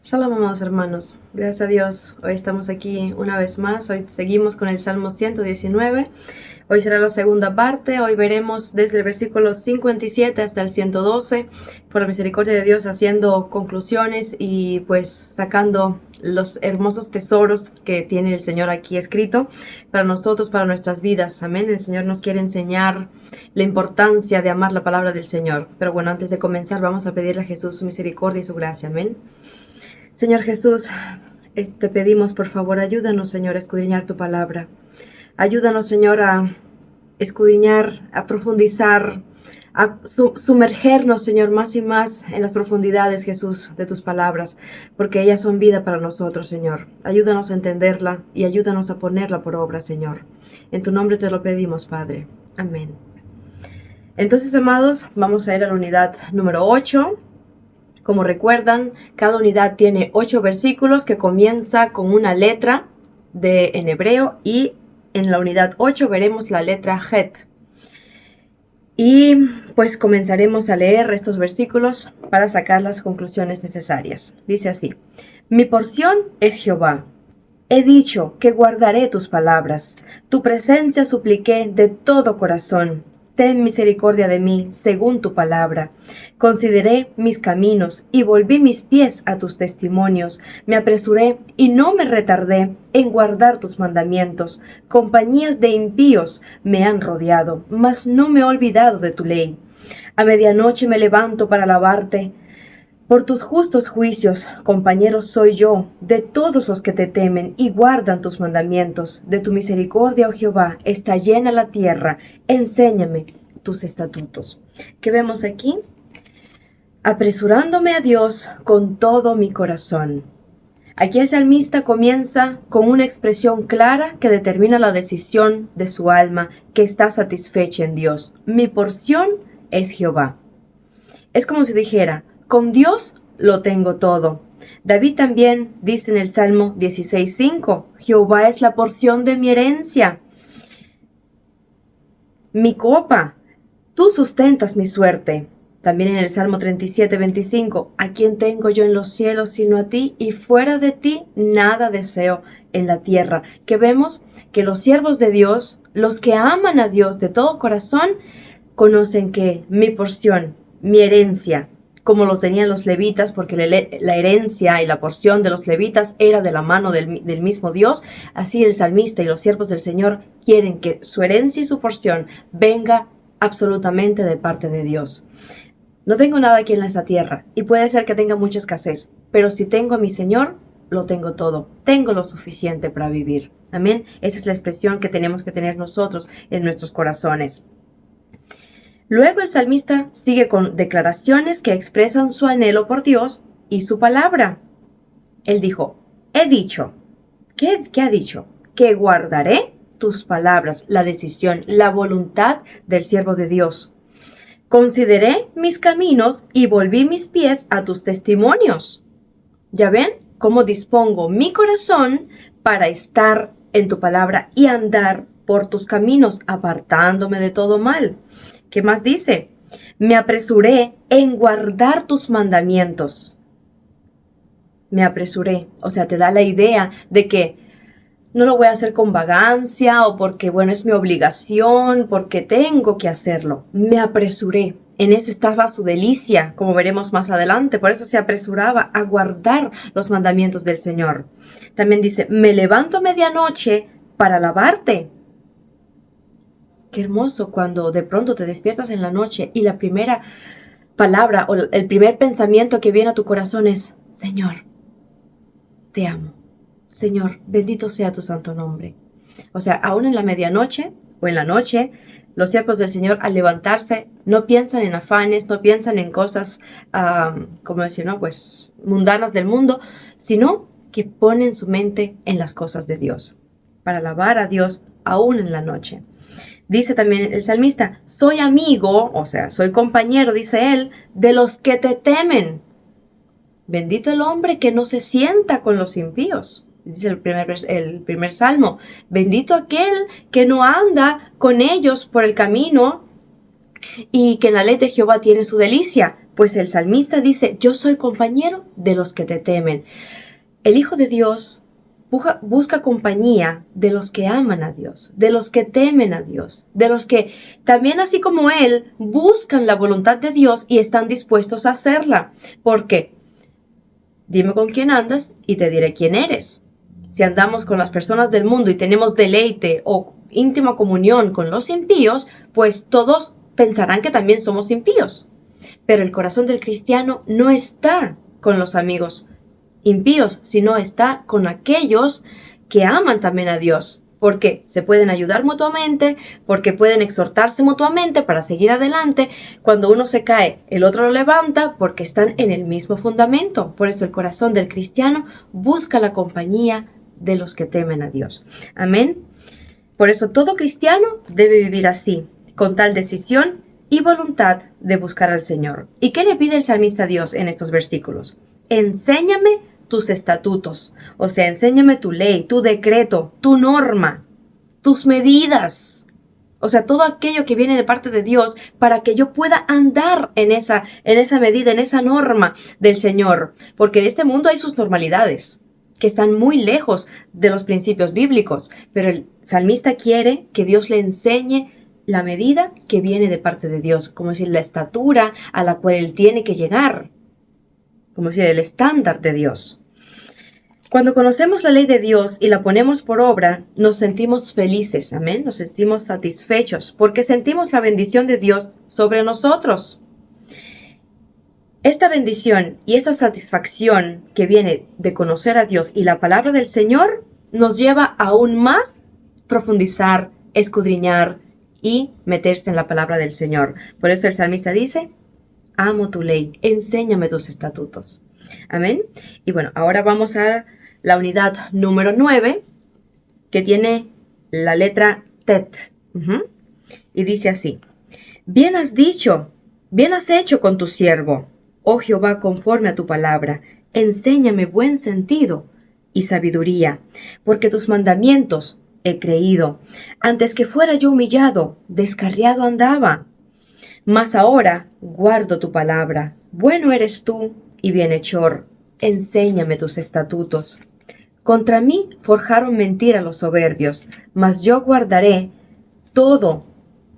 Shalom, amados hermanos. Gracias a Dios. Hoy estamos aquí una vez más. Hoy seguimos con el Salmo 119. Hoy será la segunda parte. Hoy veremos desde el versículo 57 hasta el 112, por la misericordia de Dios, haciendo conclusiones y pues sacando los hermosos tesoros que tiene el Señor aquí escrito para nosotros, para nuestras vidas. Amén. El Señor nos quiere enseñar la importancia de amar la palabra del Señor. Pero bueno, antes de comenzar, vamos a pedirle a Jesús su misericordia y su gracia. Amén. Señor Jesús, te pedimos, por favor, ayúdanos, Señor, a escudriñar tu palabra. Ayúdanos, Señor, a escudriñar, a profundizar, a sumergernos, Señor, más y más en las profundidades, Jesús, de tus palabras, porque ellas son vida para nosotros, Señor. Ayúdanos a entenderla y ayúdanos a ponerla por obra, Señor. En tu nombre te lo pedimos, Padre. Amén. Entonces, amados, vamos a ir a la unidad número 8. Como recuerdan, cada unidad tiene 8 versículos que comienza con una letra en hebreo, y en la unidad 8 veremos la letra Het. Y pues comenzaremos a leer estos versículos para sacar las conclusiones necesarias. Dice así: Mi porción es Jehová. He dicho que guardaré tus palabras. Tu presencia supliqué de todo corazón. Ten misericordia de mí, según tu palabra. Consideré mis caminos y volví mis pies a tus testimonios. Me apresuré y no me retardé en guardar tus mandamientos. Compañías de impíos me han rodeado, mas no me he olvidado de tu ley. A medianoche me levanto para alabarte. Por tus justos juicios, compañero soy yo, de todos los que te temen y guardan tus mandamientos. De tu misericordia, oh Jehová, está llena la tierra. Enséñame tus estatutos. ¿Qué vemos aquí? Apresurándome a Dios con todo mi corazón. Aquí el salmista comienza con una expresión clara que determina la decisión de su alma, que está satisfecha en Dios. Mi porción es Jehová. Es como si dijera: con Dios lo tengo todo. David también dice en el Salmo 16:5, Jehová es la porción de mi herencia, mi copa, tú sustentas mi suerte. También en el Salmo 37:25, ¿a quién tengo yo en los cielos sino a ti? Y fuera de ti nada deseo en la tierra. Que vemos que los siervos de Dios, los que aman a Dios de todo corazón, conocen que mi porción, mi herencia, como lo tenían los levitas, porque la herencia y la porción de los levitas era de la mano del mismo Dios, así el salmista y los siervos del Señor quieren que su herencia y su porción venga absolutamente de parte de Dios. No tengo nada aquí en esta tierra, y puede ser que tenga mucha escasez, pero si tengo a mi Señor, lo tengo todo. Tengo lo suficiente para vivir. Amén. Esa es la expresión que tenemos que tener nosotros en nuestros corazones. Luego el salmista sigue con declaraciones que expresan su anhelo por Dios y su palabra. Él dijo: he dicho. ¿Qué ha dicho? Que guardaré tus palabras, la decisión, la voluntad del siervo de Dios. Consideré mis caminos y volví mis pies a tus testimonios. ¿Ya ven cómo dispongo mi corazón para estar en tu palabra y andar por tus caminos, apartándome de todo mal? ¿Qué más dice? Me apresuré en guardar tus mandamientos. Me apresuré, o sea, te da la idea de que no lo voy a hacer con vagancia o porque, bueno, es mi obligación, porque tengo que hacerlo. Me apresuré. En eso estaba su delicia, como veremos más adelante. Por eso se apresuraba a guardar los mandamientos del Señor. También dice: me levanto a medianoche para alabarte. Qué hermoso cuando de pronto te despiertas en la noche y la primera palabra o el primer pensamiento que viene a tu corazón es: Señor, te amo. Señor, bendito sea tu santo nombre. O sea, aún en la medianoche o en la noche, los siervos del Señor al levantarse no piensan en afanes, no piensan en cosas, como decir, ¿no? Pues mundanas del mundo, sino que ponen su mente en las cosas de Dios, para alabar a Dios aún en la noche. Dice también el salmista: soy amigo, o sea, soy compañero, dice él, de los que te temen. Bendito el hombre que no se sienta con los impíos. Dice el primer salmo: bendito aquel que no anda con ellos por el camino y que en la ley de Jehová tiene su delicia. Pues el salmista dice, yo soy compañero de los que te temen. El Hijo de Dios busca compañía de los que aman a Dios, de los que temen a Dios, de los que también, así como Él, buscan la voluntad de Dios y están dispuestos a hacerla. ¿Por qué? Dime con quién andas y te diré quién eres. Si andamos con las personas del mundo y tenemos deleite o íntima comunión con los impíos, pues todos pensarán que también somos impíos. Pero el corazón del cristiano no está con los amigos impíos, sino está con aquellos que aman también a Dios, porque se pueden ayudar mutuamente, porque pueden exhortarse mutuamente para seguir adelante. Cuando uno se cae, el otro lo levanta, porque están en el mismo fundamento. Por eso el corazón del cristiano busca la compañía de los que temen a Dios. Amén. Por eso todo cristiano debe vivir así, con tal decisión y voluntad de buscar al Señor. ¿Y qué le pide el salmista a Dios en estos versículos? Enséñame tus estatutos, o sea, enséñame tu ley, tu decreto, tu norma, tus medidas, o sea, todo aquello que viene de parte de Dios para que yo pueda andar en esa medida, en esa norma del Señor, porque en este mundo hay sus normalidades que están muy lejos de los principios bíblicos, pero el salmista quiere que Dios le enseñe la medida que viene de parte de Dios, como decir, la estatura a la cual él tiene que llegar, como decir, el estándar de Dios. Cuando conocemos la ley de Dios y la ponemos por obra, nos sentimos felices, amén, nos sentimos satisfechos, porque sentimos la bendición de Dios sobre nosotros. Esta bendición y esta satisfacción que viene de conocer a Dios y la palabra del Señor nos lleva aún más profundizar, escudriñar y meterse en la palabra del Señor. Por eso el salmista dice, amo tu ley, enséñame tus estatutos. Amén. Y bueno, ahora vamos a la unidad número 9, que tiene la letra Tet. Y dice así, bien has dicho, bien has hecho con tu siervo, oh Jehová, conforme a tu palabra, enséñame buen sentido y sabiduría, porque tus mandamientos he creído. Antes que fuera yo humillado, descarriado andaba. Mas ahora guardo tu palabra. Bueno eres tú y bienhechor. Enséñame tus estatutos. Contra mí forjaron mentira los soberbios, mas yo guardaré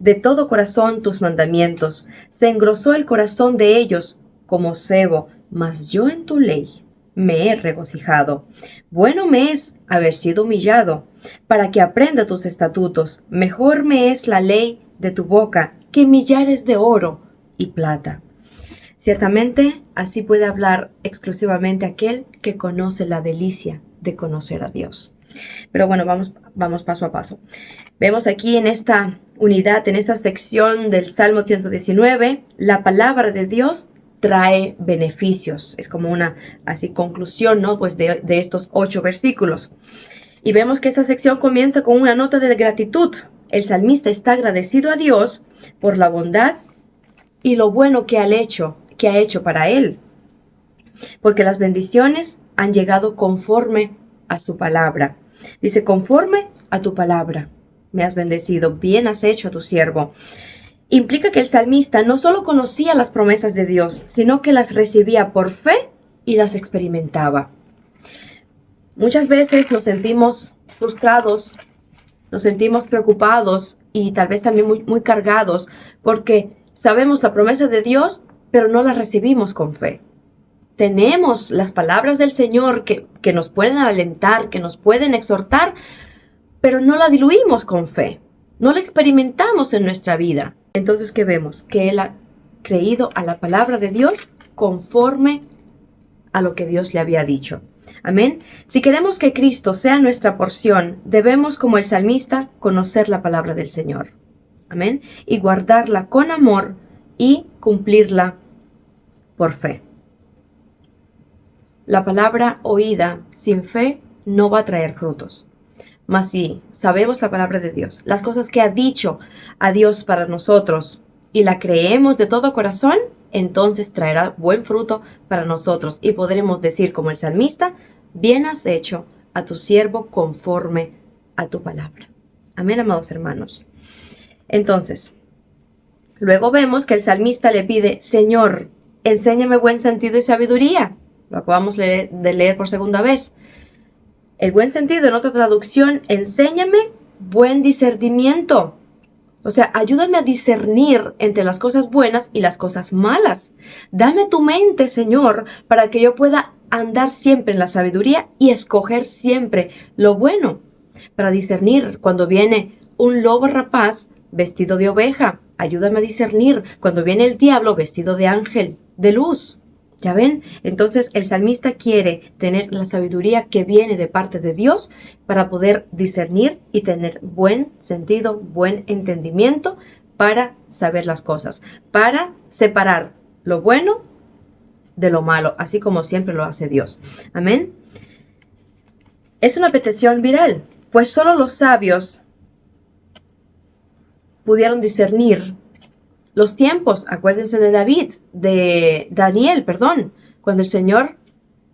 de todo corazón tus mandamientos. Se engrosó el corazón de ellos como sebo, mas yo en tu ley me he regocijado. Bueno me es haber sido humillado, para que aprenda tus estatutos. Mejor me es la ley de tu boca que millares de oro y plata. Ciertamente, así puede hablar exclusivamente aquel que conoce la delicia de conocer a Dios. Pero bueno, vamos paso a paso. Vemos aquí en esta unidad, en esta sección del Salmo 119, la palabra de Dios trae beneficios. Es como una así conclusión, ¿no? Pues de estos 8 versículos. Y vemos que esta sección comienza con una nota de gratitud. El salmista está agradecido a Dios por la bondad y lo bueno que ha hecho para él. Porque las bendiciones han llegado conforme a su palabra. Dice, conforme a tu palabra me has bendecido, bien has hecho a tu siervo. Implica que el salmista no solo conocía las promesas de Dios, sino que las recibía por fe y las experimentaba. Muchas veces nos sentimos frustrados, nos sentimos preocupados y tal vez también muy cargados porque sabemos la promesa de Dios, pero no la recibimos con fe. Tenemos las palabras del Señor que nos pueden alentar, que nos pueden exhortar, pero no la diluimos con fe, no la experimentamos en nuestra vida. Entonces, ¿qué vemos? Que él ha creído a la palabra de Dios conforme a lo que Dios le había dicho. Amén. Si queremos que Cristo sea nuestra porción, debemos, como el salmista, conocer la palabra del Señor. Amén. Y guardarla con amor y cumplirla por fe. La palabra oída sin fe no va a traer frutos. Mas si sabemos la palabra de Dios, las cosas que ha dicho a Dios para nosotros y la creemos de todo corazón, entonces traerá buen fruto para nosotros y podremos decir como el salmista, bien has hecho a tu siervo conforme a tu palabra. Amén, amados hermanos. Entonces, luego vemos que el salmista le pide, Señor, enséñame buen sentido y sabiduría. Lo acabamos de leer por segunda vez. El buen sentido, en otra traducción, enséñame buen discernimiento. O sea, ayúdame a discernir entre las cosas buenas y las cosas malas. Dame tu mente, Señor, para que yo pueda andar siempre en la sabiduría y escoger siempre lo bueno. Para discernir cuando viene un lobo rapaz vestido de oveja. Ayúdame a discernir cuando viene el diablo vestido de ángel, de luz. ¿Ya ven? Entonces el salmista quiere tener la sabiduría que viene de parte de Dios para poder discernir y tener buen sentido, buen entendimiento para saber las cosas, para separar lo bueno de lo malo, así como siempre lo hace Dios. Amén. Es una petición viral, pues solo los sabios pudieron discernir los tiempos. Acuérdense de Daniel, cuando el Señor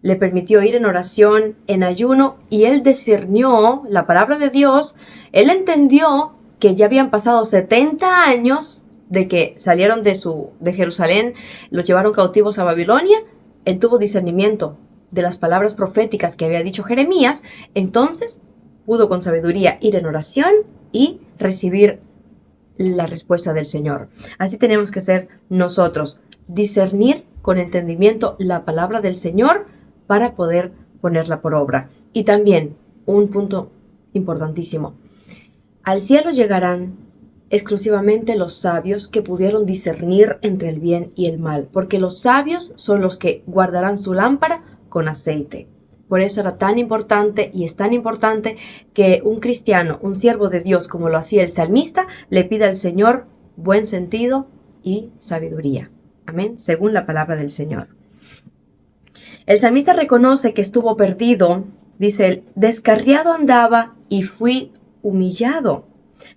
le permitió ir en oración, en ayuno, y él discernió la palabra de Dios. Él entendió que ya habían pasado 70 años de que salieron de Jerusalén, los llevaron cautivos a Babilonia. Él tuvo discernimiento de las palabras proféticas que había dicho Jeremías. Entonces pudo con sabiduría ir en oración y recibir la respuesta del Señor. Así tenemos que ser nosotros, discernir con entendimiento la palabra del Señor para poder ponerla por obra. Y también, un punto importantísimo, al cielo llegarán exclusivamente los sabios que pudieron discernir entre el bien y el mal, porque los sabios son los que guardarán su lámpara con aceite. Por eso era tan importante y es tan importante que un cristiano, un siervo de Dios, como lo hacía el salmista, le pida al Señor buen sentido y sabiduría. Amén, según la palabra del Señor. El salmista reconoce que estuvo perdido. Dice él, descarriado andaba y fui humillado.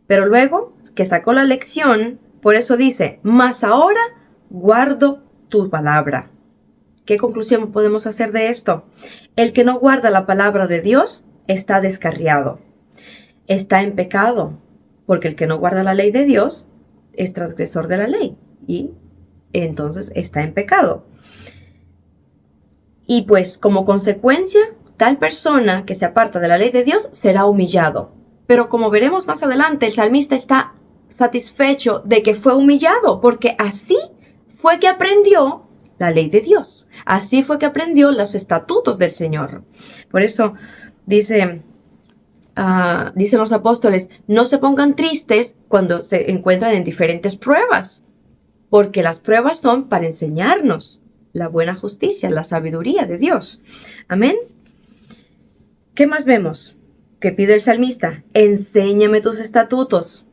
Pero luego que sacó la lección, por eso dice, mas ahora guardo tu palabra. ¿Qué conclusión podemos hacer de esto? El que no guarda la palabra de Dios está descarriado, está en pecado, porque el que no guarda la ley de Dios es transgresor de la ley y entonces está en pecado. Y pues como consecuencia, tal persona que se aparta de la ley de Dios será humillado. Pero como veremos más adelante, el salmista está satisfecho de que fue humillado, porque así fue que aprendió la ley de Dios. Así fue que aprendió los estatutos del Señor. Por eso dicen los apóstoles, no se pongan tristes cuando se encuentran en diferentes pruebas, porque las pruebas son para enseñarnos la buena justicia, la sabiduría de Dios. Amén. ¿Qué más vemos? Que pide el salmista, enséñame tus estatutos.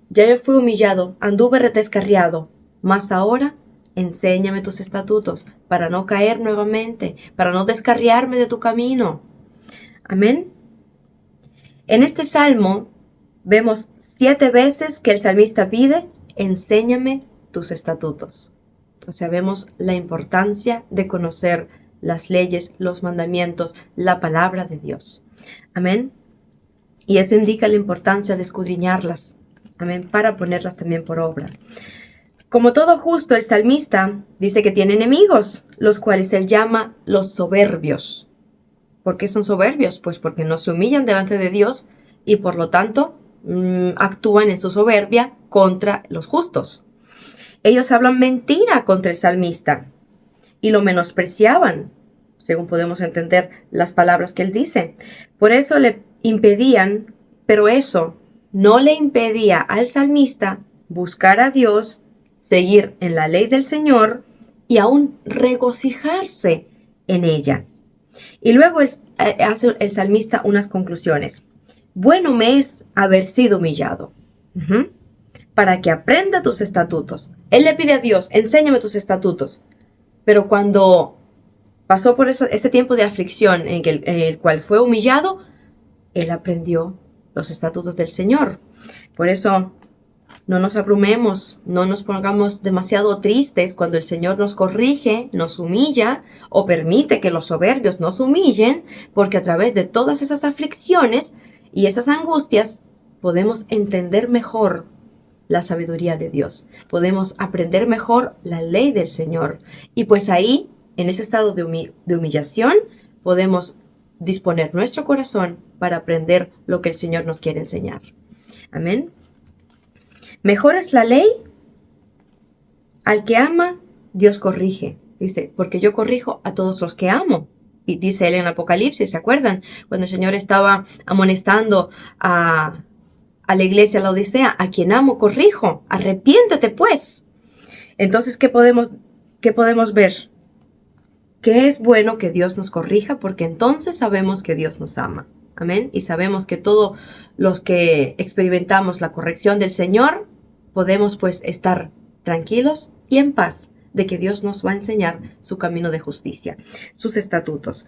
Ya yo fui humillado, anduve retescarriado, mas ahora enséñame tus estatutos para no caer nuevamente, para no descarriarme de tu camino. Amén. En este salmo vemos 7 veces que el salmista pide, enséñame tus estatutos. O sea, vemos la importancia de conocer las leyes, los mandamientos, la palabra de Dios. Amén. Y eso indica la importancia de escudriñarlas. Amén. Para ponerlas también por obra. Como todo justo, el salmista dice que tiene enemigos, los cuales él llama los soberbios. ¿Por qué son soberbios? Pues porque no se humillan delante de Dios y por lo tanto actúan en su soberbia contra los justos. Ellos hablan mentira contra el salmista y lo menospreciaban, según podemos entender las palabras que él dice. Por eso le impedían, pero eso no le impedía al salmista buscar a Dios, seguir en la ley del Señor y aún regocijarse en ella. Y luego hace el salmista unas conclusiones. Bueno me es haber sido humillado, para que aprenda tus estatutos. Él le pide a Dios, enséñame tus estatutos. Pero cuando pasó por ese tiempo de aflicción en el cual fue humillado, él aprendió los estatutos del Señor. Por eso no nos abrumemos, no nos pongamos demasiado tristes cuando el Señor nos corrige, nos humilla o permite que los soberbios nos humillen, porque a través de todas esas aflicciones y esas angustias podemos entender mejor la sabiduría de Dios. Podemos aprender mejor la ley del Señor. Y pues ahí, en ese estado de humillación, podemos disponer nuestro corazón para aprender lo que el Señor nos quiere enseñar. Amén. Mejor es la ley. Al que ama, Dios corrige. Dice, porque yo corrijo a todos los que amo. Y dice él en Apocalipsis, ¿se acuerdan? Cuando el Señor estaba amonestando a la iglesia, a la Odisea, a quien amo, corrijo, arrepiéntete pues. Entonces, ¿qué podemos ver? Que es bueno que Dios nos corrija, porque entonces sabemos que Dios nos ama. Amén. Y sabemos que todos los que experimentamos la corrección del Señor, podemos pues estar tranquilos y en paz de que Dios nos va a enseñar su camino de justicia, sus estatutos.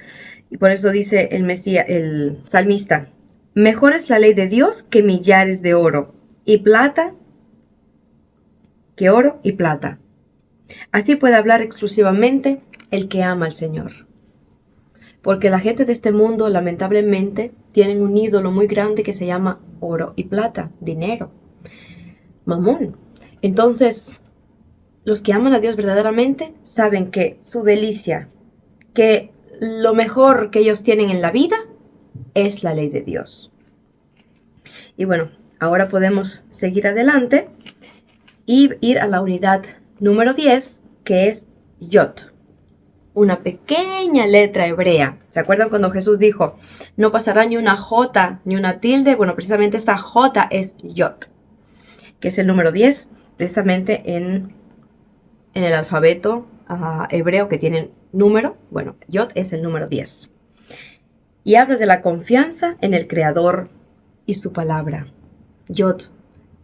Y por eso dice el salmista, mejor es la ley de Dios que millares de oro y plata, que oro y plata. Así puede hablar exclusivamente el que ama al Señor. Porque la gente de este mundo, lamentablemente, tienen un ídolo muy grande que se llama oro y plata, dinero, mamón. Entonces, los que aman a Dios verdaderamente saben que su delicia, que lo mejor que ellos tienen en la vida es la ley de Dios. Y bueno, ahora podemos seguir adelante y ir a la unidad número 10, que es Yod. Una pequeña letra hebrea. ¿Se acuerdan cuando Jesús dijo, no pasará ni una J ni una tilde? Bueno, precisamente esta J es Yod, que es el número 10, precisamente en el alfabeto hebreo que tiene número. Bueno, Yod es el número 10. Y habla de la confianza en el Creador y su palabra. Yod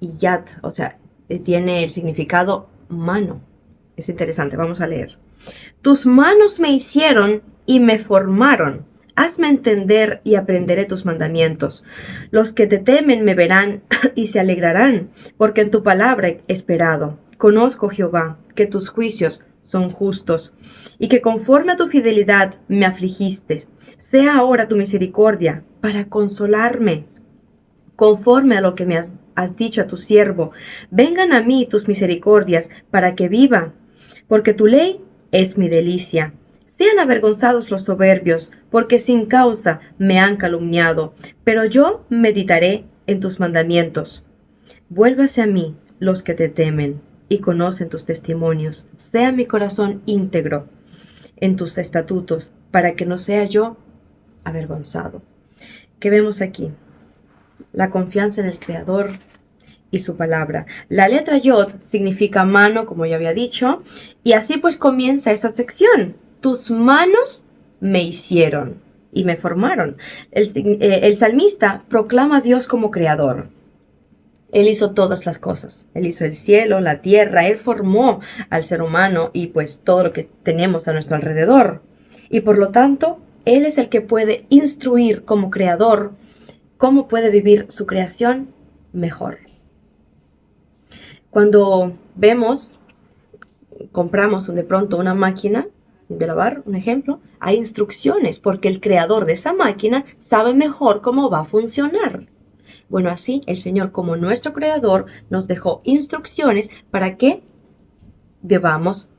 y Yad, o sea, tiene el significado mano. Es interesante, vamos a leer. Tus manos me hicieron y me formaron. Hazme entender y aprenderé tus mandamientos. Los que te temen me verán y se alegrarán, porque en tu palabra he esperado. Conozco, Jehová, que tus juicios son justos, y que conforme a tu fidelidad me afligiste. Sea ahora tu misericordia para consolarme, conforme a lo que me has dicho a tu siervo. Vengan a mí tus misericordias para que viva, porque tu ley es mi delicia. Sean avergonzados los soberbios, porque sin causa me han calumniado, pero yo meditaré en tus mandamientos. Vuélvase a mí los que te temen y conocen tus testimonios. Sea mi corazón íntegro en tus estatutos, para que no sea yo avergonzado. ¿Qué vemos aquí? La confianza en el Creador y su palabra. La letra Yod significa mano, como ya había dicho, y así pues comienza esta sección. Tus manos me hicieron y me formaron. El salmista proclama a Dios como creador. Él hizo todas las cosas. Él hizo el cielo, la tierra, Él formó al ser humano y pues todo lo que tenemos a nuestro alrededor. Y por lo tanto, Él es el que puede instruir como creador cómo puede vivir su creación mejor. Cuando compramos de pronto una máquina de lavar, un ejemplo, hay instrucciones porque el creador de esa máquina sabe mejor cómo va a funcionar. Bueno, así el Señor, como nuestro creador, nos dejó instrucciones para que vivamos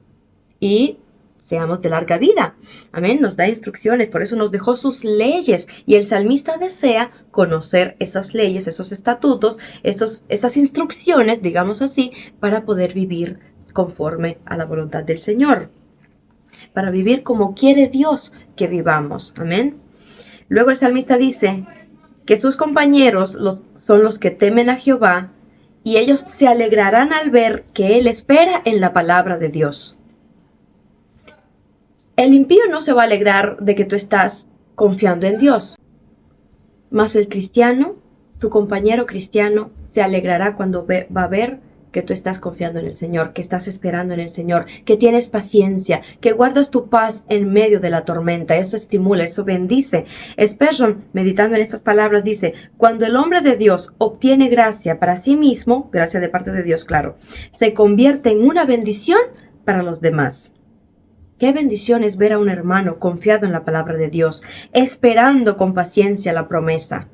y seamos de larga vida. Amén, nos da instrucciones, por eso nos dejó sus leyes. Y el salmista desea conocer esas leyes, esos estatutos, esas instrucciones, digamos así, para poder vivir conforme a la voluntad del Señor. Para vivir como quiere Dios que vivamos. Amén. Luego el salmista dice que sus compañeros son los que temen a Jehová y ellos se alegrarán al ver que Él espera en la palabra de Dios. El impío no se va a alegrar de que tú estás confiando en Dios. Mas el cristiano, tu compañero cristiano, se alegrará cuando va a ver que tú estás confiando en el Señor, que estás esperando en el Señor, que tienes paciencia, que guardas tu paz en medio de la tormenta. Eso estimula, eso bendice. Spurgeon, meditando en estas palabras, dice, cuando el hombre de Dios obtiene gracia para sí mismo, gracia de parte de Dios, claro, se convierte en una bendición para los demás. Qué bendición es ver a un hermano confiado en la palabra de Dios, esperando con paciencia la promesa.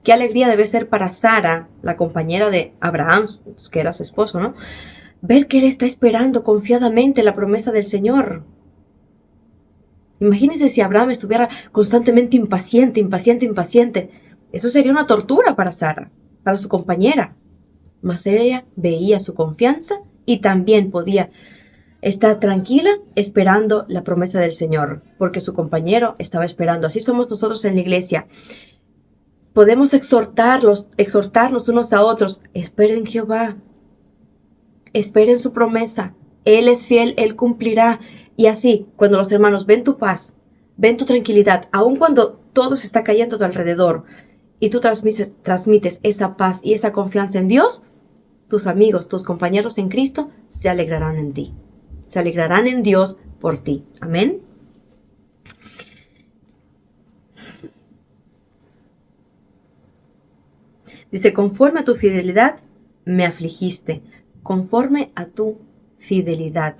Qué alegría debe ser para Sara, la compañera de Abraham, que era su esposo, ¿no? Ver que él está esperando confiadamente la promesa del Señor. Imagínense si Abraham estuviera constantemente impaciente. Eso sería una tortura para Sara, para su compañera. Mas ella veía su confianza y también podía estar tranquila esperando la promesa del Señor, porque su compañero estaba esperando. Así somos nosotros en la iglesia. Podemos exhortarnos unos a otros. Esperen Jehová. Esperen su promesa. Él es fiel, Él cumplirá. Y así, cuando los hermanos ven tu paz, ven tu tranquilidad, aun cuando todo se está cayendo a tu alrededor, y tú transmites esa paz y esa confianza en Dios, tus amigos, tus compañeros en Cristo se alegrarán en ti. Se alegrarán en Dios por ti. Amén. Dice, conforme a tu fidelidad me afligiste. Conforme a tu fidelidad.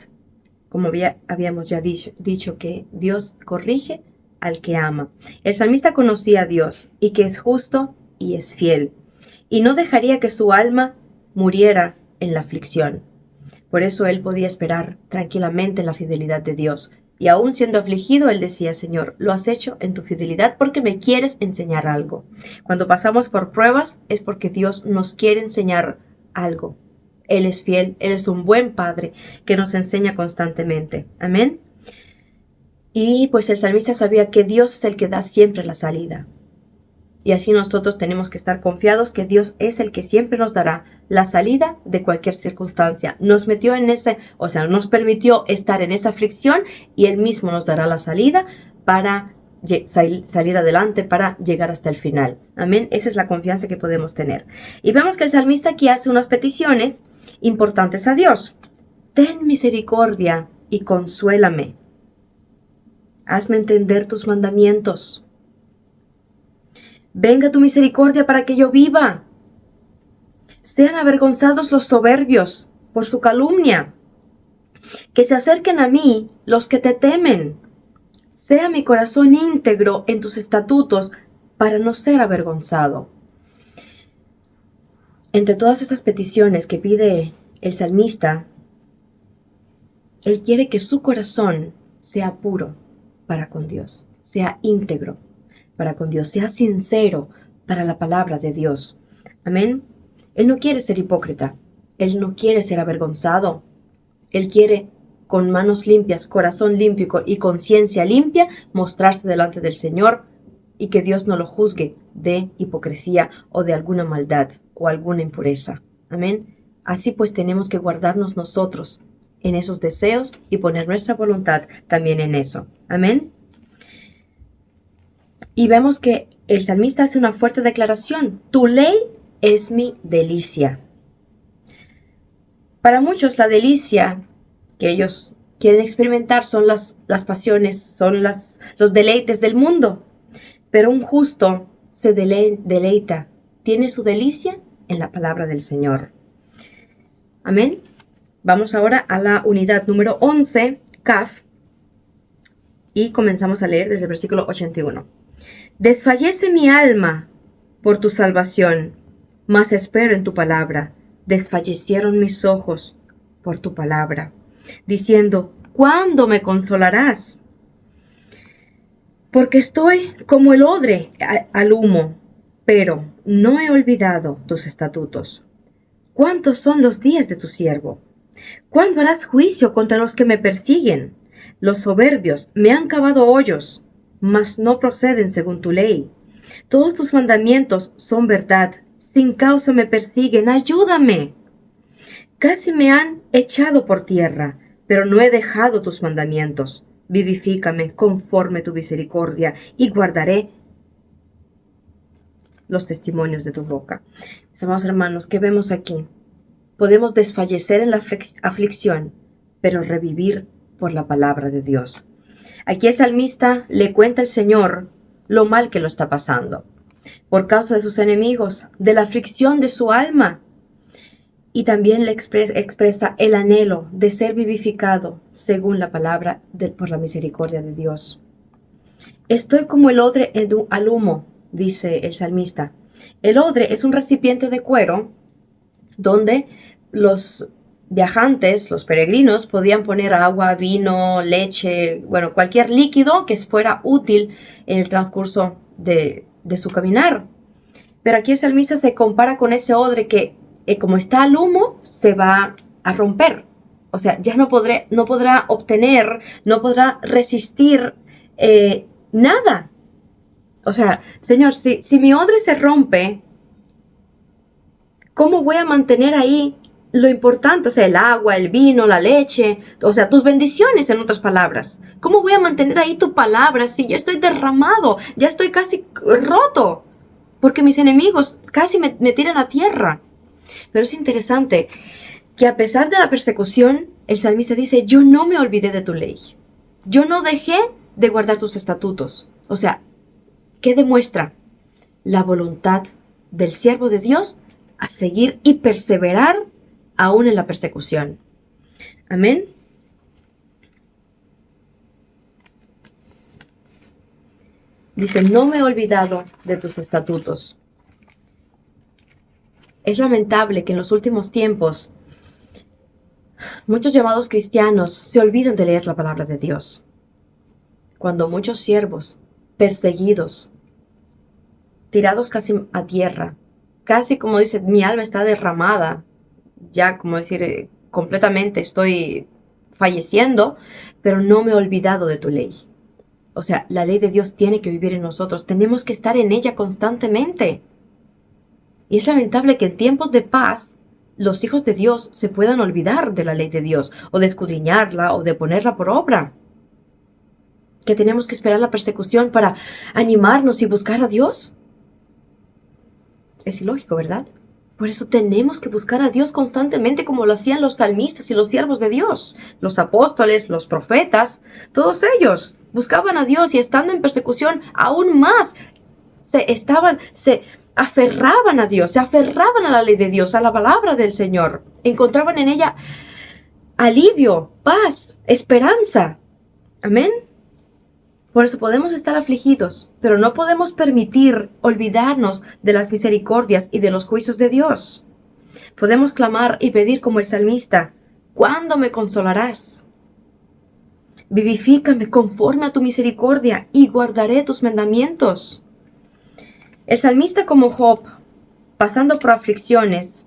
Como habíamos ya dicho que Dios corrige al que ama. El salmista conocía a Dios y que es justo y es fiel. Y no dejaría que su alma muriera en la aflicción. Por eso él podía esperar tranquilamente en la fidelidad de Dios. Y aún siendo afligido, él decía, Señor, lo has hecho en tu fidelidad porque me quieres enseñar algo. Cuando pasamos por pruebas es porque Dios nos quiere enseñar algo. Él es fiel, Él es un buen Padre que nos enseña constantemente. Amén. Y pues el salmista sabía que Dios es el que da siempre la salida. Y así nosotros tenemos que estar confiados que Dios es el que siempre nos dará la salida de cualquier circunstancia. Nos metió en nos permitió estar en esa aflicción y Él mismo nos dará la salida para salir adelante, para llegar hasta el final. Amén. Esa es la confianza que podemos tener. Y vemos que el salmista aquí hace unas peticiones importantes a Dios. Ten misericordia y consuélame. Hazme entender tus mandamientos. Venga tu misericordia para que yo viva. Sean avergonzados los soberbios por su calumnia. Que se acerquen a mí los que te temen. Sea mi corazón íntegro en tus estatutos para no ser avergonzado. Entre todas estas peticiones que pide el salmista, él quiere que su corazón sea puro para con Dios, sea íntegro para con Dios, sea sincero para la palabra de Dios. Amén. Él no quiere ser hipócrita, él no quiere ser avergonzado, él quiere con manos limpias, corazón limpio y conciencia limpia mostrarse delante del Señor y que Dios no lo juzgue de hipocresía o de alguna maldad o alguna impureza. Amén. Así pues tenemos que guardarnos nosotros en esos deseos y poner nuestra voluntad también en eso. Amén. Y vemos que el salmista hace una fuerte declaración. Tu ley es mi delicia. Para muchos la delicia que ellos quieren experimentar son las pasiones, son los deleites del mundo. Pero un justo se deleita, tiene su delicia en la palabra del Señor. Amén. Vamos ahora a la unidad número 11, Kaf, y comenzamos a leer desde el versículo 81. Desfallece mi alma por tu salvación, mas espero en tu palabra. Desfallecieron mis ojos por tu palabra, diciendo, ¿cuándo me consolarás? Porque estoy como el odre al humo, pero no he olvidado tus estatutos. ¿Cuántos son los días de tu siervo? ¿Cuándo harás juicio contra los que me persiguen? Los soberbios me han cavado hoyos, mas no proceden según tu ley. Todos tus mandamientos son verdad, sin causa me persiguen, ayúdame. Casi me han echado por tierra, pero no he dejado tus mandamientos. Vivifícame conforme tu misericordia y guardaré los testimonios de tu boca. Mis amados hermanos, ¿qué vemos aquí? Podemos desfallecer en la aflicción, pero revivir por la palabra de Dios. Aquí el salmista le cuenta al Señor lo mal que lo está pasando, por causa de sus enemigos, de la aflicción de su alma. Y también le expresa el anhelo de ser vivificado según la palabra por la misericordia de Dios. Estoy como el odre al humo, dice el salmista. El odre es un recipiente de cuero donde los viajantes, los peregrinos, podían poner agua, vino, leche, bueno, cualquier líquido que fuera útil en el transcurso de su caminar. Pero aquí el salmista se compara con ese odre que, como está al humo, se va a romper. O sea, ya no podrá obtener, no podrá resistir nada. O sea, Señor, si mi odre se rompe, ¿cómo voy a mantener ahí lo importante? O sea, el agua, el vino, la leche, o sea, tus bendiciones, en otras palabras. ¿Cómo voy a mantener ahí tu palabra si yo estoy derramado, ya estoy casi roto? Porque mis enemigos casi me tiran a tierra. Pero es interesante que a pesar de la persecución, el salmista dice, yo no me olvidé de tu ley. Yo no dejé de guardar tus estatutos. O sea, ¿qué demuestra? La voluntad del siervo de Dios a seguir y perseverar aún en la persecución. Amén. Dice, no me he olvidado de tus estatutos. Es lamentable que en los últimos tiempos muchos llamados cristianos se olvidan de leer la palabra de Dios. Cuando muchos siervos, perseguidos, tirados casi a tierra, casi como dice, mi alma está derramada, ya como decir, completamente estoy falleciendo, pero no me he olvidado de tu ley. O sea, la ley de Dios tiene que vivir en nosotros, tenemos que estar en ella constantemente. Y es lamentable que en tiempos de paz los hijos de Dios se puedan olvidar de la ley de Dios, o de escudriñarla, o de ponerla por obra. Que tenemos que esperar la persecución para animarnos y buscar a Dios. Es ilógico, ¿verdad? Por eso tenemos que buscar a Dios constantemente como lo hacían los salmistas y los siervos de Dios. Los apóstoles, los profetas, todos ellos buscaban a Dios y estando en persecución aún más se aferraban a Dios, se aferraban a la ley de Dios, a la palabra del Señor. Encontraban en ella alivio, paz, esperanza. Amén. Por eso podemos estar afligidos, pero no podemos permitir olvidarnos de las misericordias y de los juicios de Dios. Podemos clamar y pedir como el salmista, ¿cuándo me consolarás? Vivifícame conforme a tu misericordia y guardaré tus mandamientos. El salmista como Job, pasando por aflicciones,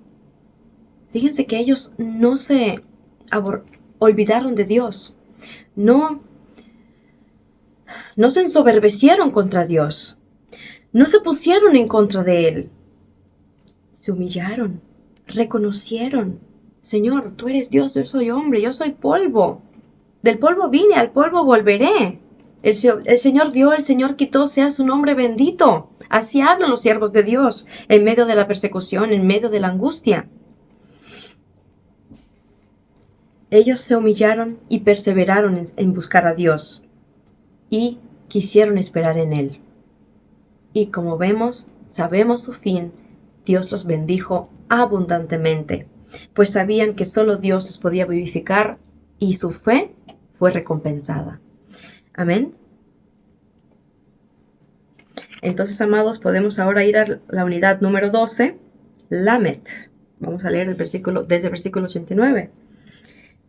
fíjense que ellos no se olvidaron de Dios, no se ensoberbecieron contra Dios, no se pusieron en contra de Él, se humillaron, reconocieron, Señor, tú eres Dios, yo soy hombre, yo soy polvo, del polvo vine, al polvo volveré. El Señor dio, el Señor quitó, sea su nombre bendito. Así hablan los siervos de Dios en medio de la persecución, en medio de la angustia. Ellos se humillaron y perseveraron en buscar a Dios y quisieron esperar en Él. Y como vemos, sabemos su fin, Dios los bendijo abundantemente, pues sabían que solo Dios los podía vivificar y su fe fue recompensada. Amén. Entonces, amados, podemos ahora ir a la unidad número 12, Lamet. Vamos a leer desde el versículo 89.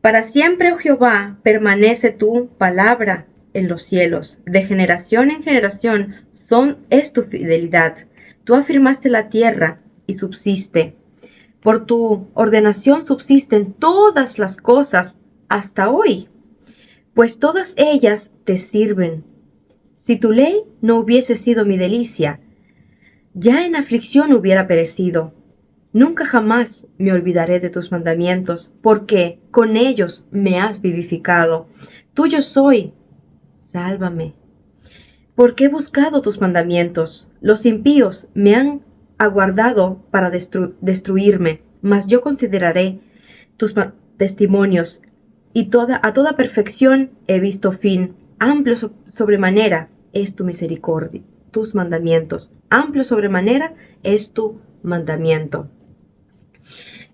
Para siempre, oh Jehová, permanece tu palabra en los cielos. De generación en generación es tu fidelidad. Tú afirmaste la tierra y subsiste. Por tu ordenación subsisten todas las cosas hasta hoy, pues todas ellas te sirven. Si tu ley no hubiese sido mi delicia, ya en aflicción hubiera perecido. Nunca jamás me olvidaré de tus mandamientos, porque con ellos me has vivificado. Tuyo soy, sálvame. Porque he buscado tus mandamientos. Los impíos me han aguardado para destruirme, mas yo consideraré tus testimonios, y a toda perfección he visto fin. Amplio sobremanera es tu misericordia, tus mandamientos. Amplio sobremanera es tu mandamiento.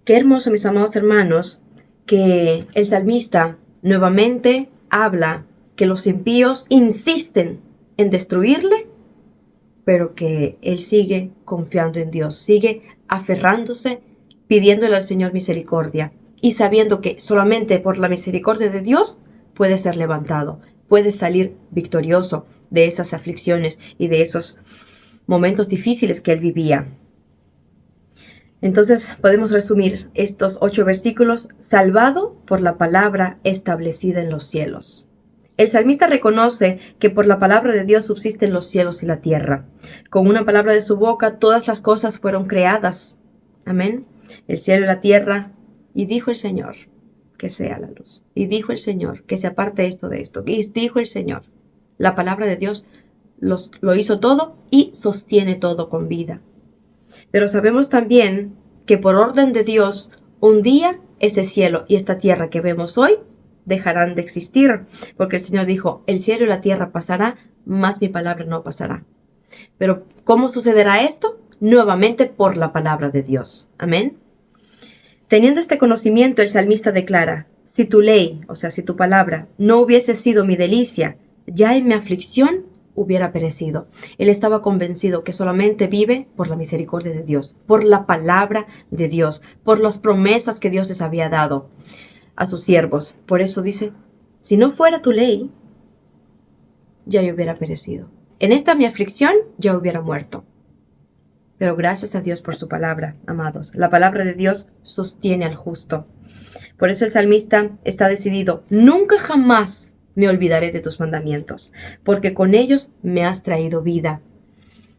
Qué hermoso, mis amados hermanos, que el salmista nuevamente habla que los impíos insisten en destruirle, pero que él sigue confiando en Dios, sigue aferrándose, pidiéndole al Señor misericordia y sabiendo que solamente por la misericordia de Dios puede ser levantado, puede salir victorioso de esas aflicciones y de esos momentos difíciles que él vivía. Entonces podemos resumir estos 8 versículos: salvado por la palabra establecida en los cielos. El salmista reconoce que por la palabra de Dios subsisten los cielos y la tierra. Con una palabra de su boca todas las cosas fueron creadas. Amén. El cielo y la tierra. Y dijo el Señor que sea la luz. Y dijo el Señor que se aparte esto de esto. Y dijo el Señor. La palabra de Dios lo hizo todo y sostiene todo con vida. Pero sabemos también que por orden de Dios, un día ese cielo y esta tierra que vemos hoy dejarán de existir, porque el Señor dijo: el cielo y la tierra pasará, mas mi palabra no pasará. Pero ¿cómo sucederá esto? Nuevamente por la palabra de Dios. Amén. Teniendo este conocimiento, el salmista declara: si tu ley, o sea, si tu palabra, no hubiese sido mi delicia, ya en mi aflicción hubiera perecido. Él estaba convencido que solamente vive por la misericordia de Dios, por la palabra de Dios, por las promesas que Dios les había dado a sus siervos. Por eso dice: si no fuera tu ley, ya yo hubiera perecido. En esta mi aflicción ya hubiera muerto. Pero gracias a Dios por su palabra, amados. La palabra de Dios sostiene al justo. Por eso el salmista está decidido: nunca jamás me olvidaré de tus mandamientos, porque con ellos me has traído vida.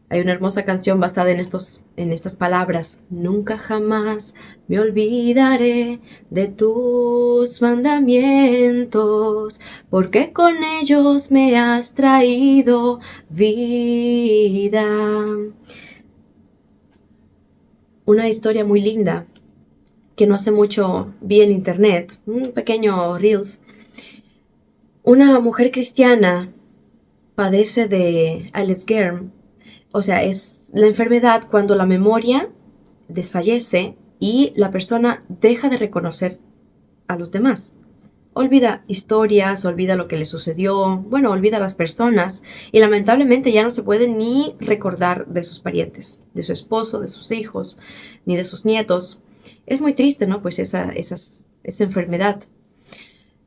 Hay una hermosa canción basada en estas palabras: nunca jamás me olvidaré de tus mandamientos, porque con ellos me has traído vida. Una historia muy linda que no hace mucho vi en internet, un pequeño reels. Una mujer cristiana padece de Alzheimer. O sea, es la enfermedad cuando la memoria desfallece y la persona deja de reconocer a los demás. Olvida historias, olvida lo que le sucedió, bueno, olvida a las personas y lamentablemente ya no se puede ni recordar de sus parientes, de su esposo, de sus hijos, ni de sus nietos. Es muy triste, ¿no? Pues esa enfermedad.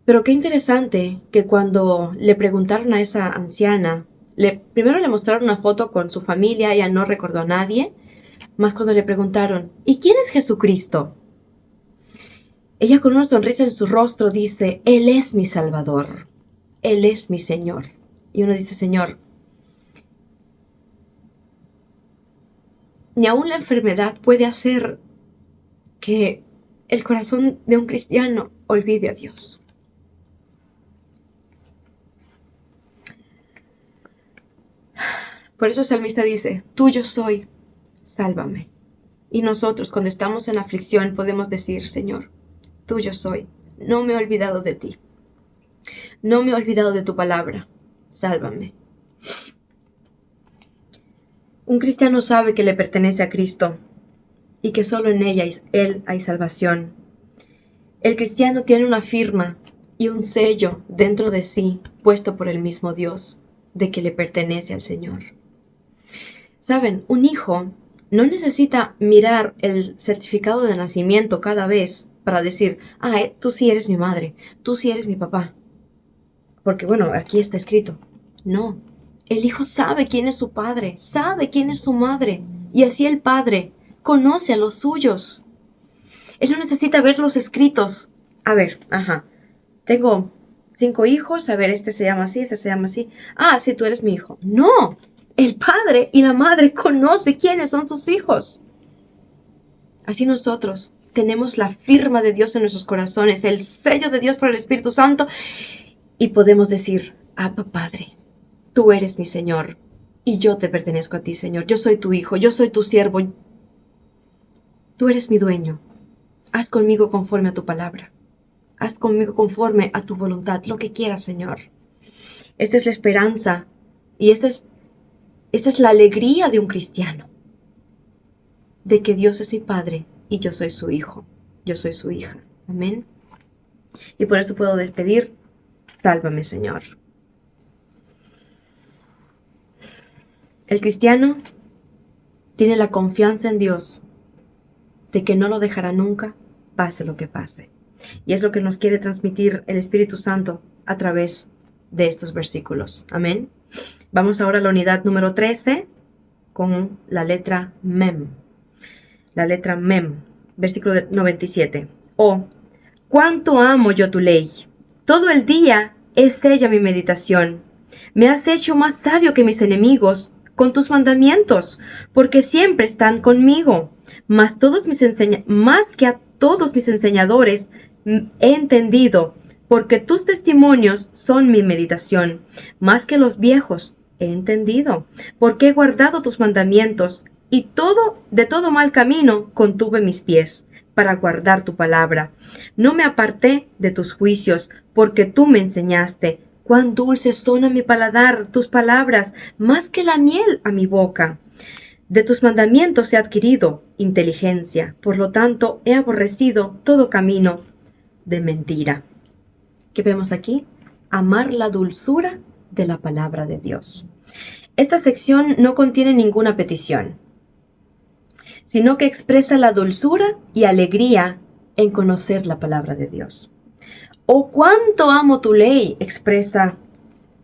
Pero qué interesante que cuando le preguntaron a esa anciana, primero le mostraron una foto con su familia, ella no recordó a nadie, más cuando le preguntaron: ¿y quién es Jesucristo? Ella con una sonrisa en su rostro dice: Él es mi Salvador, Él es mi Señor. Y uno dice: Señor, ni aún la enfermedad puede hacer que el corazón de un cristiano olvide a Dios. Por eso el salmista dice: tuyo soy, sálvame. Y nosotros, cuando estamos en aflicción, podemos decir: Señor, tuyo soy, no me he olvidado de ti, no me he olvidado de tu palabra, sálvame. Un cristiano sabe que le pertenece a Cristo y que solo en Él hay salvación. El cristiano tiene una firma y un sello dentro de sí, puesto por el mismo Dios, de que le pertenece al Señor. Saben, un hijo no necesita mirar el certificado de nacimiento cada vez para decir: tú sí eres mi madre, tú sí eres mi papá. Porque bueno, aquí está escrito. No, el hijo sabe quién es su padre, sabe quién es su madre. Y así el padre conoce a los suyos. Él no necesita ver los escritos. A ver, tengo 5 hijos, a ver, este se llama así, este se llama así. Sí, tú eres mi hijo. No, el padre y la madre conocen quiénes son sus hijos. Así nosotros tenemos la firma de Dios en nuestros corazones, el sello de Dios por el Espíritu Santo, y podemos decir: Abba, Padre, tú eres mi Señor, y yo te pertenezco a ti, Señor. Yo soy tu hijo, yo soy tu siervo. Tú eres mi dueño. Haz conmigo conforme a tu palabra. Haz conmigo conforme a tu voluntad, lo que quieras, Señor. Esta es la esperanza y esta es la alegría de un cristiano, de que Dios es mi Padre y yo soy su hijo, yo soy su hija. Amén. Y por eso puedo despedir: sálvame, Señor. El cristiano tiene la confianza en Dios de que no lo dejará nunca, pase lo que pase. Y es lo que nos quiere transmitir el Espíritu Santo a través de estos versículos. Amén. Vamos ahora a la unidad número 13 con la letra Mem. La letra Mem, versículo 97. Oh, cuánto amo yo tu ley. Todo el día es ella mi meditación. Me has hecho más sabio que mis enemigos con tus mandamientos, porque siempre están conmigo. Más que a todos mis enseñadores he entendido, porque tus testimonios son mi meditación. Más que los viejos he entendido, porque he guardado tus mandamientos, y de todo mal camino contuve mis pies, para guardar tu palabra. No me aparté de tus juicios, porque tú me enseñaste. Cuán dulces son a mi paladar tus palabras, más que la miel a mi boca. De tus mandamientos he adquirido inteligencia, por lo tanto he aborrecido todo camino de mentira. ¿Qué vemos aquí? Amar la dulzura de la palabra de Dios. Esta sección no contiene ninguna petición, sino que expresa la dulzura y alegría en conocer la palabra de Dios. ¡Oh, cuánto amo tu ley!, expresa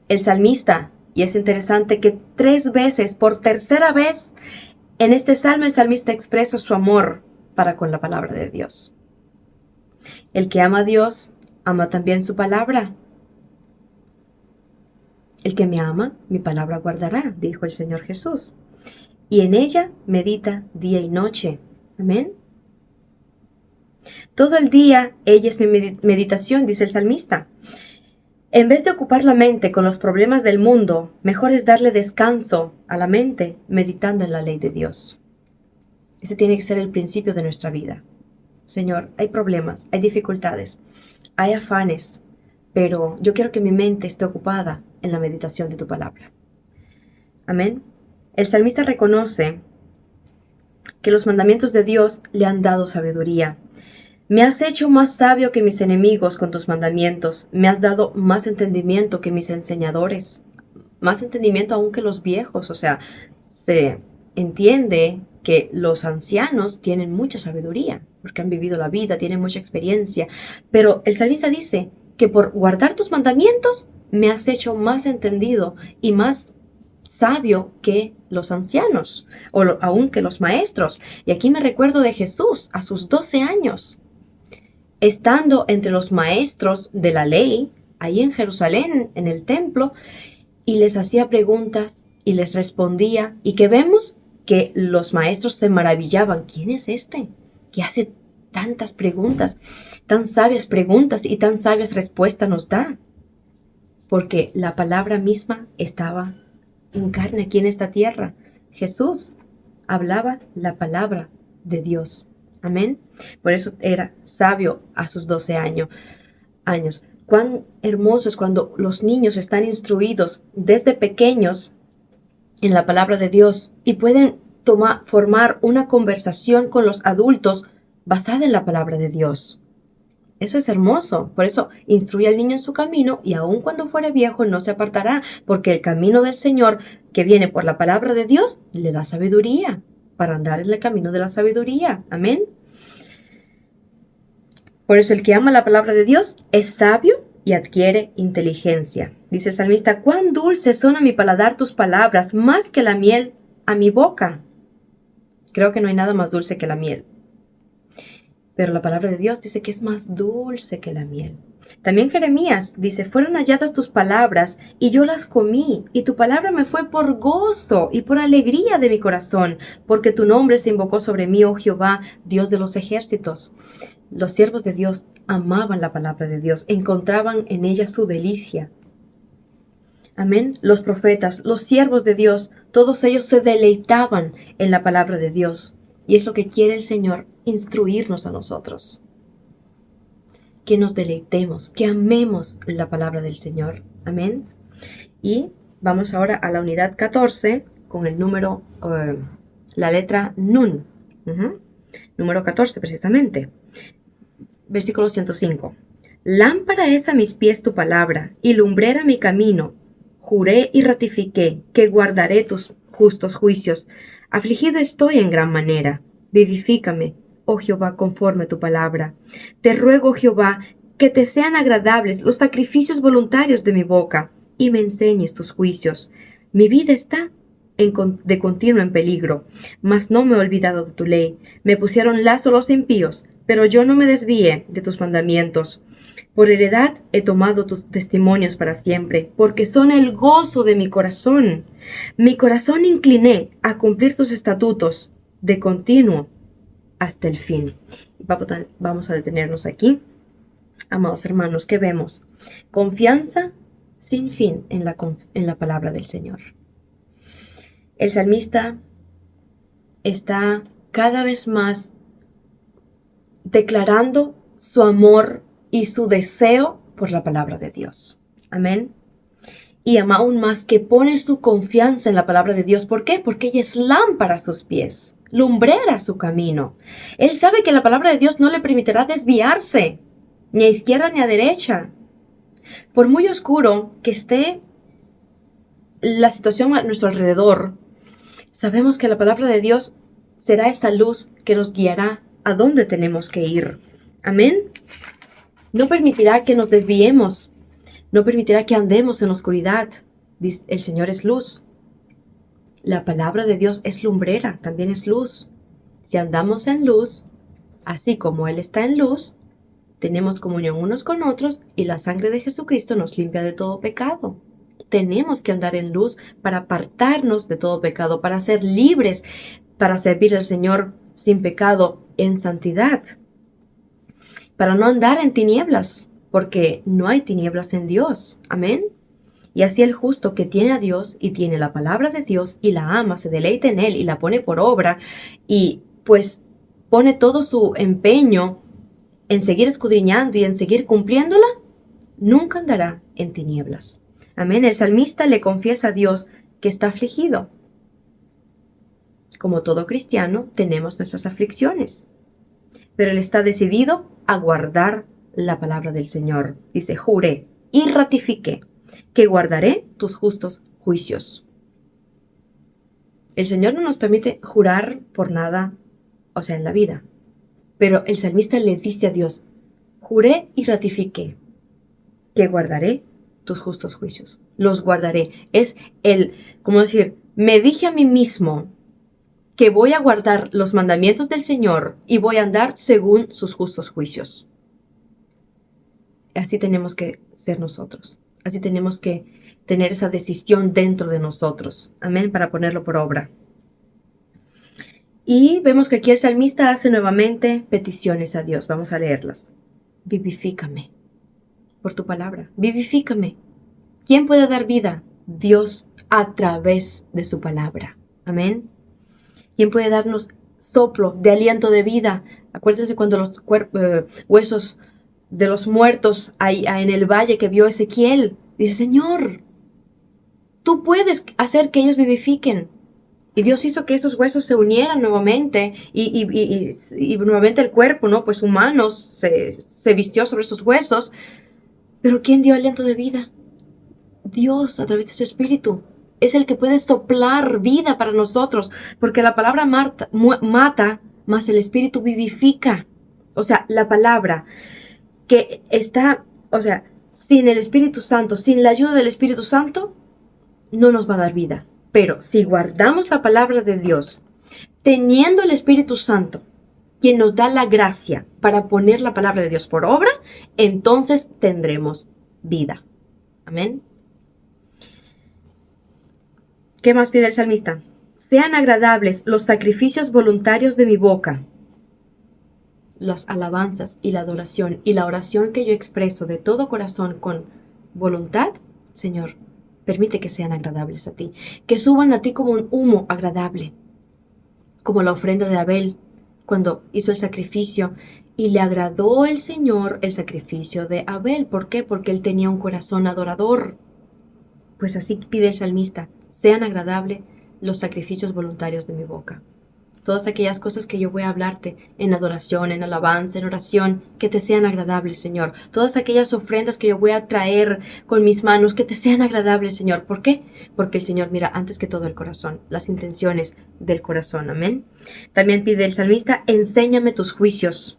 el salmista. Y es interesante que 3 veces, por tercera vez, en este salmo el salmista expresa su amor para con la palabra de Dios. El que ama a Dios, ama también su palabra. El que me ama, mi palabra guardará, dijo el Señor Jesús. Y en ella medita día y noche. Amén. Todo el día ella es mi meditación, dice el salmista. En vez de ocupar la mente con los problemas del mundo, mejor es darle descanso a la mente meditando en la ley de Dios. Ese tiene que ser el principio de nuestra vida. Señor, hay problemas, hay dificultades, hay afanes, pero yo quiero que mi mente esté ocupada en la meditación de tu palabra. Amén. El salmista reconoce que los mandamientos de Dios le han dado sabiduría. Me has hecho más sabio que mis enemigos con tus mandamientos. Me has dado más entendimiento que mis enseñadores. Más entendimiento aún que los viejos. O sea, se entiende que los ancianos tienen mucha sabiduría, porque han vivido la vida, tienen mucha experiencia. Pero el salmista dice que por guardar tus mandamientos me has hecho más entendido y más sabio que los ancianos, o aún que los maestros. Y aquí me recuerdo de Jesús a sus 12 años. Estando entre los maestros de la ley, ahí en Jerusalén, en el templo, y les hacía preguntas y les respondía, y que vemos que los maestros se maravillaban. ¿Quién es este que hace tantas preguntas, tan sabias preguntas y tan sabias respuestas nos da? Porque la palabra misma estaba en carne aquí en esta tierra. Jesús hablaba la palabra de Dios. Amén. Por eso era sabio a sus 12 años. Cuán hermoso es cuando los niños están instruidos desde pequeños en la palabra de Dios y pueden formar una conversación con los adultos basada en la palabra de Dios. Eso es hermoso. Por eso instruye al niño en su camino y aun cuando fuere viejo no se apartará, porque el camino del Señor que viene por la palabra de Dios le da sabiduría para andar en el camino de la sabiduría. Amén. Por eso el que ama la palabra de Dios es sabio y adquiere inteligencia. Dice el salmista, cuán dulces son a mi paladar tus palabras, más que la miel a mi boca. Creo que no hay nada más dulce que la miel. Pero la palabra de Dios dice que es más dulce que la miel. También Jeremías dice, fueron halladas tus palabras y yo las comí, y tu palabra me fue por gozo y por alegría de mi corazón, porque tu nombre se invocó sobre mí, oh Jehová, Dios de los ejércitos. Los siervos de Dios amaban la palabra de Dios, encontraban en ella su delicia. Amén. Los profetas, los siervos de Dios, todos ellos se deleitaban en la palabra de Dios. Y es lo que quiere el Señor, instruirnos a nosotros. Que nos deleitemos, que amemos la palabra del Señor. Amén. Y vamos ahora a la unidad 14 con el número, la letra Nun. Número 14 precisamente. Versículo 105. Lámpara es a mis pies tu palabra y lumbrera mi camino. Juré y ratifiqué que guardaré tus justos juicios. Afligido estoy en gran manera. Vivifícame, oh Jehová, conforme tu palabra. Te ruego, Jehová, que te sean agradables los sacrificios voluntarios de mi boca, y me enseñes tus juicios. Mi vida está de continuo en peligro, mas no me he olvidado de tu ley. Me pusieron lazo los impíos, pero yo no me desvié de tus mandamientos. Por heredad he tomado tus testimonios para siempre, porque son el gozo de mi corazón. Mi corazón incliné a cumplir tus estatutos de continuo hasta el fin. Vamos a detenernos aquí. Amados hermanos, ¿qué vemos? Confianza sin fin en la palabra del Señor. El salmista está cada vez más declarando su amor y su deseo por la palabra de Dios. Amén. Y aún más que pone su confianza en la palabra de Dios. ¿Por qué? Porque ella es lámpara a sus pies, lumbrera a su camino. Él sabe que la palabra de Dios no le permitirá desviarse, ni a izquierda ni a derecha. Por muy oscuro que esté la situación a nuestro alrededor, sabemos que la palabra de Dios será esa luz que nos guiará a dónde tenemos que ir. Amén. No permitirá que nos desviemos. No permitirá que andemos en la oscuridad. El Señor es luz. La palabra de Dios es lumbrera, también es luz. Si andamos en luz, así como Él está en luz, tenemos comunión unos con otros y la sangre de Jesucristo nos limpia de todo pecado. Tenemos que andar en luz para apartarnos de todo pecado, para ser libres, para servir al Señor sin pecado, en santidad. Para no andar en tinieblas, porque no hay tinieblas en Dios. Amén. Y así el justo que tiene a Dios y tiene la palabra de Dios y la ama, se deleita en Él y la pone por obra y pues pone todo su empeño en seguir escudriñando y en seguir cumpliéndola, nunca andará en tinieblas. Amén. El salmista le confiesa a Dios que está afligido. Como todo cristiano, tenemos nuestras aflicciones, pero él está decidido a guardar la palabra del Señor. Dice, juré y ratifiqué que guardaré tus justos juicios. El Señor no nos permite jurar por nada, o sea, en la vida. Pero el salmista le dice a Dios, juré y ratifiqué que guardaré tus justos juicios. Los guardaré. Es como decir, me dije a mí mismo que voy a guardar los mandamientos del Señor y voy a andar según sus justos juicios. Así tenemos que ser nosotros. Así tenemos que tener esa decisión dentro de nosotros. Amén, para ponerlo por obra. Y vemos que aquí el salmista hace nuevamente peticiones a Dios. Vamos a leerlas. Vivifícame por tu palabra. Vivifícame. ¿Quién puede dar vida? Dios a través de su palabra. Amén. ¿Quién puede darnos soplo de aliento de vida? Acuérdense cuando los huesos de los muertos ahí en el valle que vio Ezequiel. Dice, Señor, tú puedes hacer que ellos vivifiquen. Y Dios hizo que esos huesos se unieran nuevamente y nuevamente el cuerpo, ¿no? Pues humano se vistió sobre esos huesos. Pero ¿quién dio aliento de vida? Dios, a través de su Espíritu. Es el que puede soplar vida para nosotros, porque la palabra mata, mas el Espíritu vivifica. O sea, la palabra que está, sin el Espíritu Santo, sin la ayuda del Espíritu Santo, no nos va a dar vida. Pero si guardamos la palabra de Dios, teniendo el Espíritu Santo, quien nos da la gracia para poner la palabra de Dios por obra, entonces tendremos vida. Amén. ¿Qué más pide el salmista? Sean agradables los sacrificios voluntarios de mi boca, las alabanzas y la adoración y la oración que yo expreso de todo corazón con voluntad. Señor, permite que sean agradables a ti, que suban a ti como un humo agradable, como la ofrenda de Abel cuando hizo el sacrificio y le agradó el Señor el sacrificio de Abel. ¿Por qué? Porque él tenía un corazón adorador. Pues así pide el salmista, sean agradables los sacrificios voluntarios de mi boca. todas aquellas cosas que yo voy a hablarte en adoración, en alabanza, en oración, que te sean agradables, Señor. Todas aquellas ofrendas que yo voy a traer con mis manos, que te sean agradables, Señor. ¿Por qué? Porque el Señor mira antes que todo el corazón, las intenciones del corazón. Amén. También pide el salmista, enséñame tus juicios.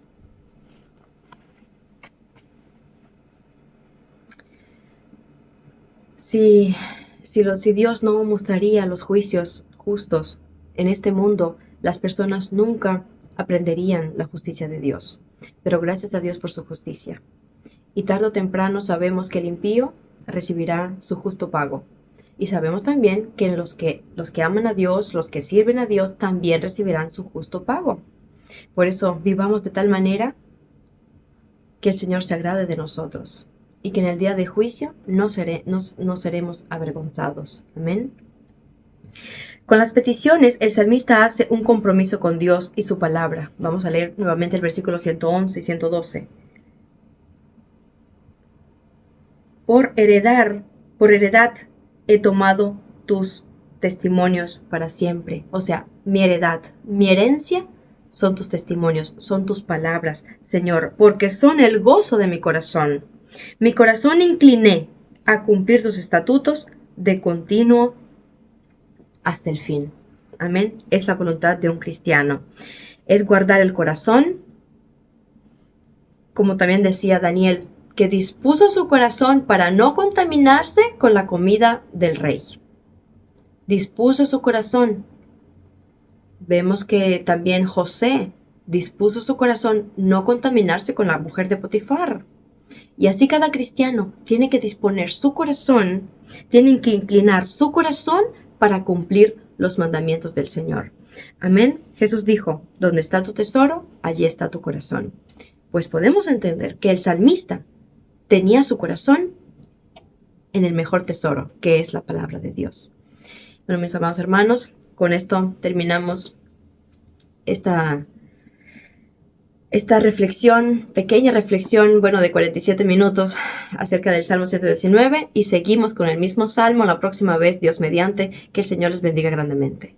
Si Dios no mostraría los juicios justos en este mundo, las personas nunca aprenderían la justicia de Dios. Pero gracias a Dios por su justicia. Y tarde o temprano sabemos que el impío recibirá su justo pago. Y sabemos también que los que aman a Dios, los que sirven a Dios, también recibirán su justo pago. Por eso vivamos de tal manera que el Señor se agrade de nosotros y que en el día de juicio no seremos avergonzados. Amén. Con las peticiones, el salmista hace un compromiso con Dios y su palabra. Vamos a leer nuevamente el versículo 111 y 112. Por heredad he tomado tus testimonios para siempre. O sea, mi heredad, mi herencia son tus testimonios, son tus palabras, Señor, porque son el gozo de mi corazón. Mi corazón incliné a cumplir tus estatutos de continuo hasta el fin. Amén. Es la voluntad de un cristiano. Es guardar el corazón, como también decía Daniel, que dispuso su corazón para no contaminarse con la comida del rey. Dispuso su corazón. Vemos que también José dispuso su corazón no contaminarse con la mujer de Potifar. Y así cada cristiano tiene que disponer su corazón, tiene que inclinar su corazón para cumplir los mandamientos del Señor. Amén. Jesús dijo, donde está tu tesoro, allí está tu corazón. Pues podemos entender que el salmista tenía su corazón en el mejor tesoro, que es la palabra de Dios. Bueno, mis amados hermanos, con esto terminamos esta reflexión, pequeña reflexión, de 47 minutos acerca del Salmo 119 y seguimos con el mismo Salmo la próxima vez, Dios mediante, que el Señor les bendiga grandemente.